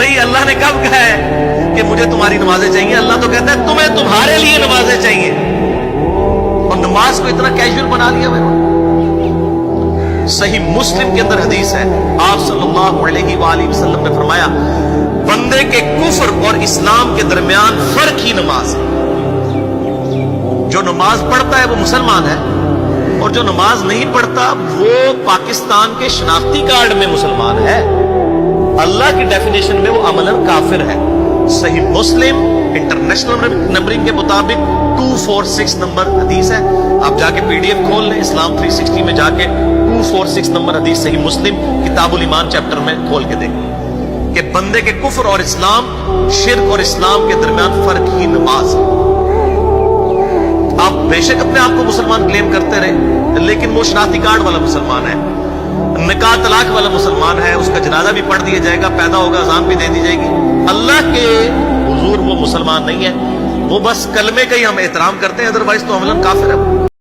بھئی اللہ نے کب کہا ہے کہ مجھے تمہاری نمازیں چاہیے؟ اللہ تو کہتا ہے تمہیں تمہارے لیے نمازیں چاہیے، اور نماز کو اتنا کیجول بنا لیا میں نے۔ صحیح مسلم کے اندر حدیث ہے، آپ صلی اللہ علیہ وآلہ وسلم نے فرمایا بندے کے کفر اور اسلام کے درمیان فرق ہی نماز ہے۔ جو نماز پڑھتا ہے وہ مسلمان ہے، اور جو نماز نہیں پڑھتا وہ پاکستان کے شناختی کارڈ میں مسلمان ہے، اللہ کی ڈیفینیشن میں وہ عملاً کافر ہے۔ صحیح مسلم انٹرنیشنل نمبرنگ کے مطابق 246 نمبر حدیث ہے، آپ جا کے PDF کھول لیں، اسلام 360 میں جا کے 246 نمبر حدیث صحیح مسلم کتاب الایمان چیپٹر میں کھول کے دیکھیں کہ بندے کے کفر اور اسلام، شرک اور اسلام کے درمیان فرق ہی نماز ہے۔ آپ بے شک اپنے آپ کو مسلمان کلیم کرتے رہے، لیکن وہ شناختی کارڈ والا مسلمان ہے، نکاح طلاق والا مسلمان ہے، اس کا جنازہ بھی پڑھ دیا جائے گا، پیدا ہوگا اذان بھی دے دی جائے گی، اللہ کے حضور وہ مسلمان نہیں ہے، وہ بس کلمے کا ہی ہم احترام کرتے ہیں، ادروائز تو عملاً کافر ہے۔